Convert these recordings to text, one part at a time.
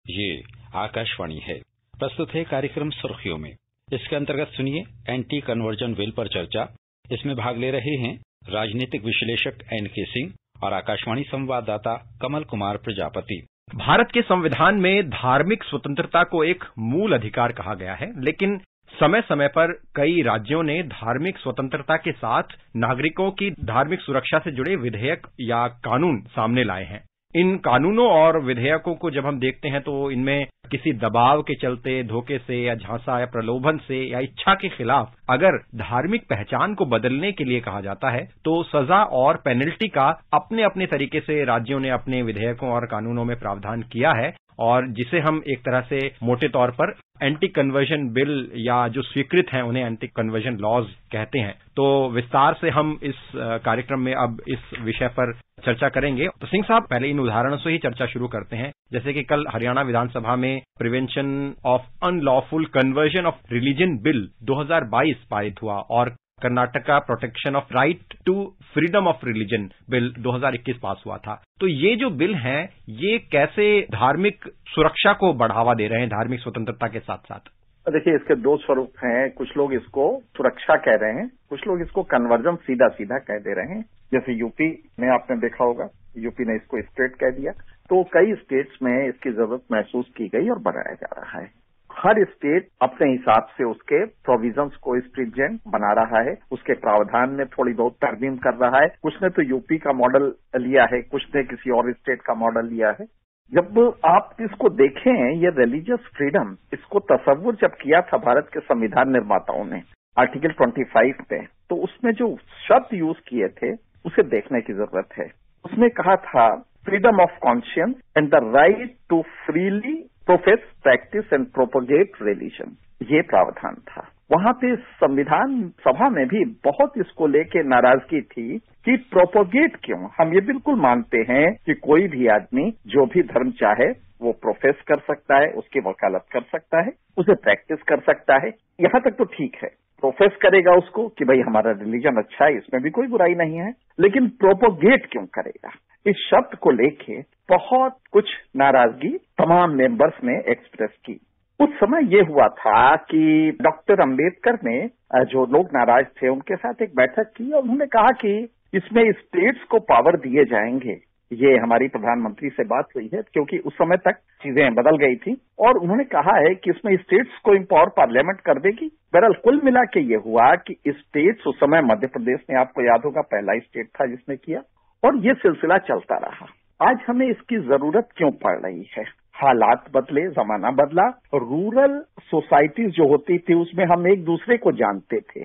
ये आकाशवाणी है। प्रस्तुत है कार्यक्रम सुर्खियों में। इसके अंतर्गत सुनिए एंटी कन्वर्जन बिल पर चर्चा। इसमें भाग ले रहे हैं राजनीतिक विश्लेषक NK सिंह और आकाशवाणी संवाददाता कमल कुमार प्रजापति। भारत के संविधान में धार्मिक स्वतंत्रता को एक मूल अधिकार कहा गया है, लेकिन समय समय पर कई राज्यों ने धार्मिक स्वतंत्रता के साथ नागरिकों की धार्मिक सुरक्षा से जुड़े विधेयक या कानून सामने लाए हैं। इन कानूनों और विधेयकों को जब हम देखते हैं तो इनमें किसी दबाव के चलते, धोखे से या झांसा या प्रलोभन से या इच्छा के खिलाफ अगर धार्मिक पहचान को बदलने के लिए कहा जाता है तो सजा और पेनल्टी का अपने अपने तरीके से राज्यों ने अपने विधेयकों और कानूनों में प्रावधान किया है, और जिसे हम एक तरह से मोटे तौर पर एंटी कन्वर्जन बिल या जो स्वीकृत हैं उन्हें एंटी कन्वर्जन लॉज कहते हैं। तो विस्तार से हम इस कार्यक्रम में अब इस विषय पर चर्चा करेंगे। तो सिंह साहब, पहले इन उदाहरणों से ही चर्चा शुरू करते हैं। जैसे कि कल हरियाणा विधानसभा में prevention of unlawful conversion of religion bill 2022 पारित हुआ और Karnataka protection of right to freedom of religion bill 2021 pass हुआ था। तो ये जो बिल हैं, ये कैसे धार्मिक सुरक्षा को बढ़ावा दे रहे हैं धार्मिक स्वतंत्रता के साथ साथ? देखिए, इसके दो स्वरूप हैं। कुछ लोग इसको सुरक्षा कह रहे हैं, कुछ लोग इसको कन्वर्जन सीधा सीधा कह दे रहे हैं। जैसे यूपी में आपने देखा होगा, यूपी ने इसको स्टेट कह दिया। तो कई स्टेट्स में इसकी जरूरत महसूस की गई और बढ़ाया जा रहा है। हर स्टेट अपने हिसाब से उसके प्रोविजंस को स्ट्रिंजेंट बना रहा है, उसके प्रावधान में थोड़ी बहुत तरमीम कर रहा है। कुछ ने तो यूपी का मॉडल लिया है, कुछ ने किसी और स्टेट का मॉडल लिया है। जब आप इसको देखें, ये रिलीजियस फ्रीडम, इसको तस्वुर जब किया था भारत के संविधान निर्माताओं ने आर्टिकल 25 पे, तो उसमें जो शब्द यूज किए थे उसे देखने की जरूरत है। उसमें कहा था freedom of conscience and the right to freely profess, practice and propagate religion, ये प्रावधान था। वहां पे संविधान सभा में भी बहुत इसको लेके नाराजगी थी कि प्रोपोगेट क्यों। हम ये बिल्कुल मानते हैं कि कोई भी आदमी जो भी धर्म चाहे वो प्रोफेस कर सकता है, उसकी वकालत कर सकता है, उसे प्रैक्टिस कर सकता है, यहां तक तो ठीक है। प्रोफेस करेगा उसको कि भाई हमारा रिलीजन अच्छा है, इसमें भी कोई बुराई नहीं है, लेकिन प्रोपोगेट क्यों करेगा? इस शब्द को लेके बहुत कुछ नाराजगी तमाम मेंबर्स ने एक्सप्रेस की। उस समय ये हुआ था कि डॉक्टर अंबेडकर ने, जो लोग नाराज थे, उनके साथ एक बैठक की और उन्होंने कहा कि इसमें स्टेट्स को पावर दिए जाएंगे। ये हमारी प्रधानमंत्री से बात हुई है, क्योंकि उस समय तक चीजें बदल गई थी, और उन्होंने कहा है कि इसमें स्टेट्स को एम्पावर पार्लियामेंट कर देगी। बहरहाल कुल मिला के ये हुआ कि स्टेट्स, उस समय मध्य प्रदेश ने, आपको याद होगा, पहला स्टेट था जिसने किया, और ये सिलसिला चलता रहा। आज हमें इसकी जरूरत क्यों पड़ रही है? हालात बदले, जमाना बदला। रूरल सोसाइटीज जो होती थी उसमें हम एक दूसरे को जानते थे।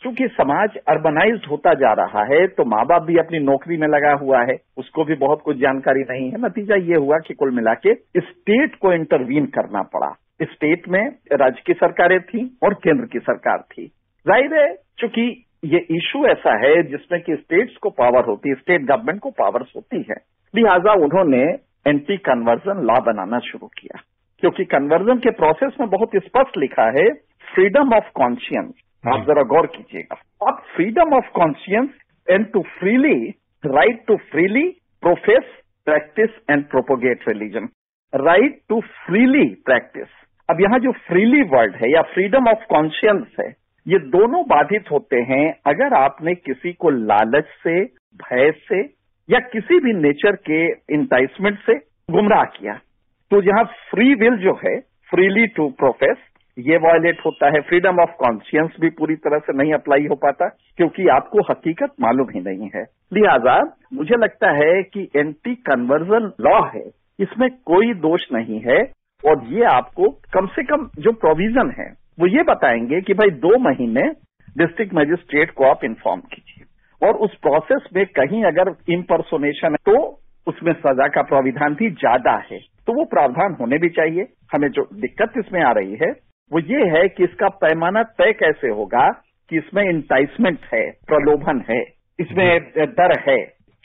क्योंकि समाज अर्बनाइज्ड होता जा रहा है तो माँ बाप भी अपनी नौकरी में लगा हुआ है, उसको भी बहुत कुछ जानकारी नहीं है। नतीजा ये हुआ कि कुल मिला के स्टेट को इंटरवीन करना पड़ा। स्टेट में राज्य की सरकारें थी और केंद्र की सरकार थी। जाहिर है, चूंकि ये इशू ऐसा है जिसमें कि स्टेट्स को पावर होती है, स्टेट गवर्नमेंट को पावर्स होती है, लिहाजा उन्होंने एंटी कन्वर्जन लॉ बनाना शुरू किया। क्योंकि कन्वर्जन के प्रोसेस में बहुत स्पष्ट लिखा है फ्रीडम ऑफ कॉन्शियंस। आप जरा गौर कीजिएगा। अब freedom of conscience and to freely, right to freely profess, practice and propagate religion, right to freely practice. अब यहाँ जो फ्रीली वर्ड है या फ्रीडम ऑफ कॉन्शियंस है, ये दोनों बाधित होते हैं अगर आपने किसी को लालच से, भय से या किसी भी नेचर के इंटाइसमेंट से गुमराह किया। तो जहां फ्री विल जो है, फ्रीली टू प्रोफेस, ये वायलेट होता है। फ्रीडम ऑफ कॉन्शियंस भी पूरी तरह से नहीं अप्लाई हो पाता क्योंकि आपको हकीकत मालूम ही नहीं है। लिहाजा मुझे लगता है कि एंटी कन्वर्जन लॉ है, इसमें कोई दोष नहीं है, और ये आपको कम से कम जो प्रोविजन है वो ये बताएंगे कि भाई 2 महीने डिस्ट्रिक्ट मजिस्ट्रेट को आप इन्फॉर्म कीजिए, और उस प्रोसेस में कहीं अगर इम्पर्सोनेशन है तो उसमें सजा का प्राविधान भी ज्यादा है, तो वो प्रावधान होने भी चाहिए। हमें जो दिक्कत इसमें आ रही है वो ये है कि इसका पैमाना तय कैसे होगा कि इसमें इंटाइसमेंट है, प्रलोभन है, इसमें डर है,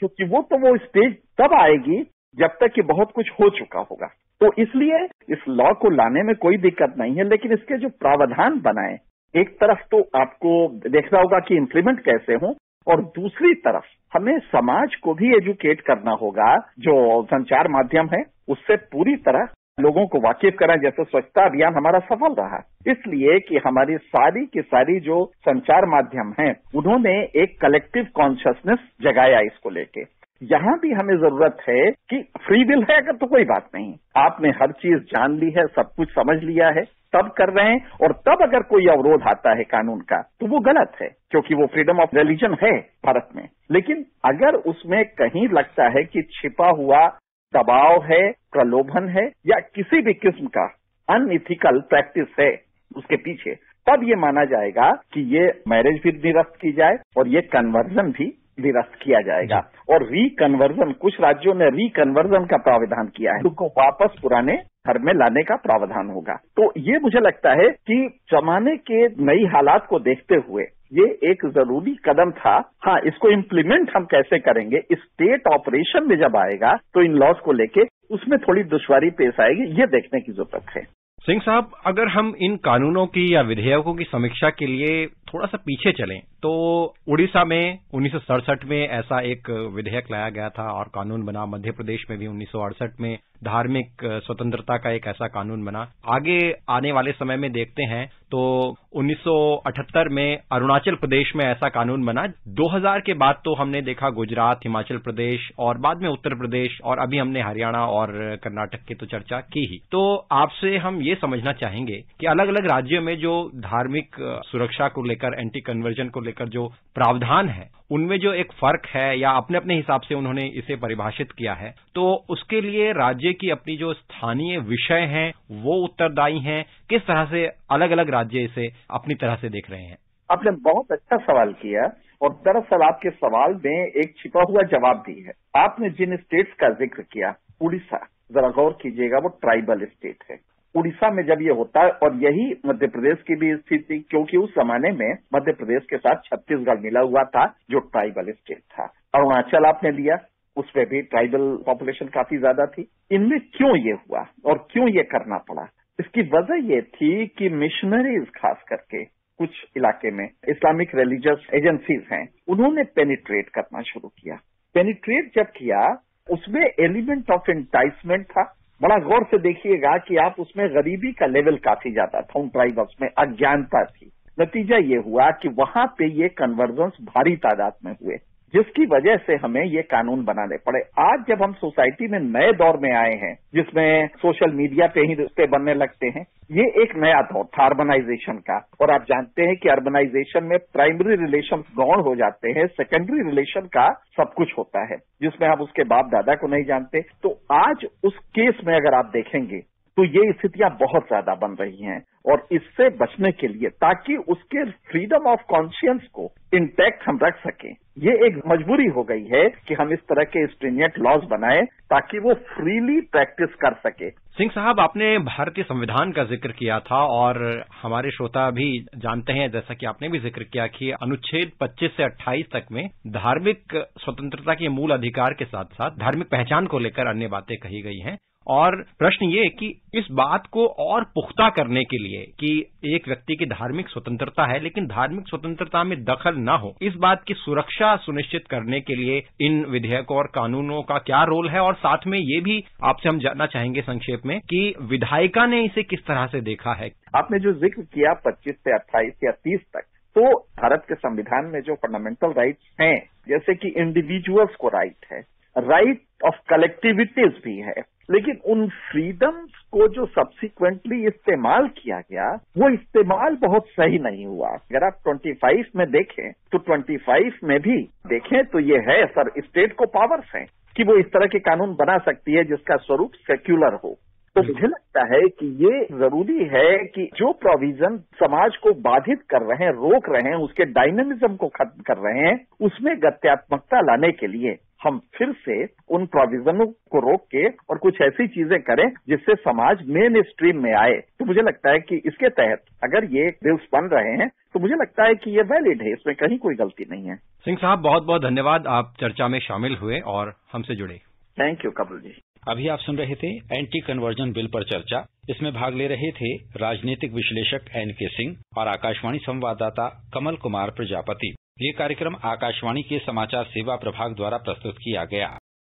क्योंकि वो स्टेज तब आएगी जब तक कि बहुत कुछ हो चुका होगा। तो इसलिए इस लॉ को लाने में कोई दिक्कत नहीं है, लेकिन इसके जो प्रावधान बनाए, एक तरफ तो आपको देखना होगा कि इम्प्लीमेंट कैसे हो, और दूसरी तरफ हमें समाज को भी एजुकेट करना होगा। जो संचार माध्यम है उससे पूरी तरह लोगों को वाकिफ कराएं। जैसे स्वच्छता अभियान हमारा सफल रहा, इसलिए कि हमारी सारी की सारी जो संचार माध्यम हैं, उन्होंने एक कलेक्टिव कॉन्शियसनेस जगाया इसको लेके। यहां भी हमें जरूरत है कि फ्री विल है अगर तो कोई बात नहीं, आपने हर चीज जान ली है, सब कुछ समझ लिया है, तब कर रहे हैं, और तब अगर कोई अवरोध आता है कानून का तो वो गलत है, क्योंकि वो फ्रीडम ऑफ रिलीजन है भारत में। लेकिन अगर उसमें कहीं लगता है कि छिपा हुआ दबाव है, प्रलोभन है, या किसी भी किस्म का अनइथिकल प्रैक्टिस है उसके पीछे, तब ये माना जाएगा कि ये मैरिज भी निरस्त की जाए और ये कन्वर्जन भी निरस्त किया जाएगा। और रिकन्वर्जन, कुछ राज्यों ने रिकन्वर्जन का प्रावधान किया है, उनको वापस पुराने घर में लाने का प्रावधान होगा। तो ये मुझे लगता है कि जमाने के नई हालात को देखते हुए ये एक जरूरी कदम था। हाँ, इसको इम्प्लीमेंट हम कैसे करेंगे, स्टेट ऑपरेशन में जब आएगा तो इन लॉज को लेके उसमें थोड़ी दुश्वारी पेश आएगी, ये देखने की जरूरत है। सिंह साहब, अगर हम इन कानूनों की या विधेयकों की समीक्षा के लिए थोड़ा सा पीछे चलें तो उड़ीसा में 1967 में ऐसा एक विधेयक लाया गया था और कानून बना। मध्य प्रदेश में भी 1968 में धार्मिक स्वतंत्रता का एक ऐसा कानून बना। आगे आने वाले समय में देखते हैं तो 1978 में अरुणाचल प्रदेश में ऐसा कानून बना। 2000 के बाद तो हमने देखा गुजरात, हिमाचल प्रदेश और बाद में उत्तर प्रदेश, और अभी हमने हरियाणा और कर्नाटक की तो चर्चा की ही। तो आपसे हम ये समझना चाहेंगे कि अलग अलग राज्यों में जो धार्मिक सुरक्षा को लेकर, एंटी कन्वर्जन को लेकर जो प्रावधान है, उनमें जो एक फर्क है या अपने अपने हिसाब से उन्होंने इसे परिभाषित किया है, तो उसके लिए राज्य की अपनी जो स्थानीय विषय हैं वो उत्तरदायी हैं। किस तरह से अलग अलग राज्य इसे अपनी तरह से देख रहे हैं? आपने बहुत अच्छा सवाल किया और दरअसल आपके सवाल में एक छिपा हुआ जवाब भी है। आपने जिन स्टेट्स का जिक्र किया, उड़ीसा, जरा गौर कीजिएगा, वो ट्राइबल स्टेट है। उड़ीसा में जब ये होता है, और यही मध्य प्रदेश की भी स्थिति, क्योंकि उस जमाने में मध्य प्रदेश के साथ छत्तीसगढ़ मिला हुआ था जो ट्राइबल स्टेट था। अरुणाचल आपने लिया, उसमें भी ट्राइबल पॉपुलेशन काफी ज्यादा थी। इनमें क्यों ये हुआ और क्यों ये करना पड़ा? इसकी वजह ये थी कि मिशनरीज, खास करके कुछ इलाके में इस्लामिक रिलीजियस एजेंसीज हैं, उन्होंने पेनिट्रेट करना शुरू किया। पेनिट्रेट जब किया, उसमें एलिमेंट ऑफ एंटाइसमेंट था। बड़ा गौर से देखिएगा कि आप उसमें गरीबी का लेवल काफी ज्यादा था, उन ट्राइबल्स में अज्ञानता थी। नतीजा ये हुआ कि वहां पे ये कन्वर्जेंस भारी तादाद में हुए, जिसकी वजह से हमें ये कानून बनाने पड़े। आज जब हम सोसाइटी में नए दौर में आए हैं, जिसमें सोशल मीडिया पे ही रिश्ते बनने लगते हैं, ये एक नया दौर था अर्बनाइजेशन का। और आप जानते हैं कि अर्बनाइजेशन में प्राइमरी रिलेशन गौण हो जाते हैं, सेकेंडरी रिलेशन का सब कुछ होता है, जिसमें आप उसके बाप दादा को नहीं जानते। तो आज उस केस में अगर आप देखेंगे तो ये स्थितियां बहुत ज्यादा बन रही हैं, और इससे बचने के लिए, ताकि उसके फ्रीडम ऑफ कॉन्शियंस को इंटैक्ट हम रख सकें, ये एक मजबूरी हो गई है कि हम इस तरह के स्ट्रिनिएंट लॉज बनाएं ताकि वो फ्रीली प्रैक्टिस कर सके। सिंह साहब, आपने भारतीय संविधान का जिक्र किया था और हमारे श्रोता भी जानते हैं, जैसा कि आपने भी जिक्र किया, कि अनुच्छेद 25 से 28 तक में धार्मिक स्वतंत्रता के मूल अधिकार के साथ साथ धार्मिक पहचान को लेकर अन्य बातें कही गई हैं। और प्रश्न ये कि इस बात को और पुख्ता करने के लिए कि एक व्यक्ति की धार्मिक स्वतंत्रता है लेकिन धार्मिक स्वतंत्रता में दखल न हो, इस बात की सुरक्षा सुनिश्चित करने के लिए इन विधेयकों और कानूनों का क्या रोल है? और साथ में ये भी आपसे हम जानना चाहेंगे संक्षेप में कि विधायिका ने इसे किस तरह से देखा है। आपने जो जिक्र किया 25 से 28 या 30 तक, तो भारत के संविधान में जो फंडामेंटल राइट्स हैं, जैसे कि इंडिविजुअल्स को राइट है, राइट ऑफ कलेक्टिविटीज भी है, लेकिन उन फ्रीडम्स को जो सब्सिक्वेंटली इस्तेमाल किया गया, वो इस्तेमाल बहुत सही नहीं हुआ। अगर आप 25 में देखें तो 25 में भी देखें तो ये है, सर, स्टेट को पावर्स हैं कि वो इस तरह के कानून बना सकती है जिसका स्वरूप सेक्युलर हो। तो मुझे लगता है कि ये जरूरी है कि जो प्रोविजन समाज को बाधित कर रहे हैं, रोक रहे हैं, उसके डायनेमिज्म को खत्म कर रहे हैं, उसमें गत्यात्मकता लाने के लिए हम फिर से उन प्रोविजनों को रोक के और कुछ ऐसी चीजें करें जिससे समाज मेन स्ट्रीम में आए। तो मुझे लगता है कि इसके तहत अगर ये बिल्स बन रहे हैं तो मुझे लगता है कि ये वैलिड है, इसमें कहीं कोई गलती नहीं है। सिंह साहब, बहुत बहुत धन्यवाद, आप चर्चा में शामिल हुए और हमसे जुड़े। Thank you Kapil ji. अभी आप सुन रहे थे एंटी कन्वर्जन बिल पर चर्चा। इसमें भाग ले रहे थे राजनीतिक विश्लेषक NK सिंह और आकाशवाणी संवाददाता कमल कुमार प्रजापति। ये कार्यक्रम आकाशवाणी के समाचार सेवा प्रभाग द्वारा प्रस्तुत किया गया।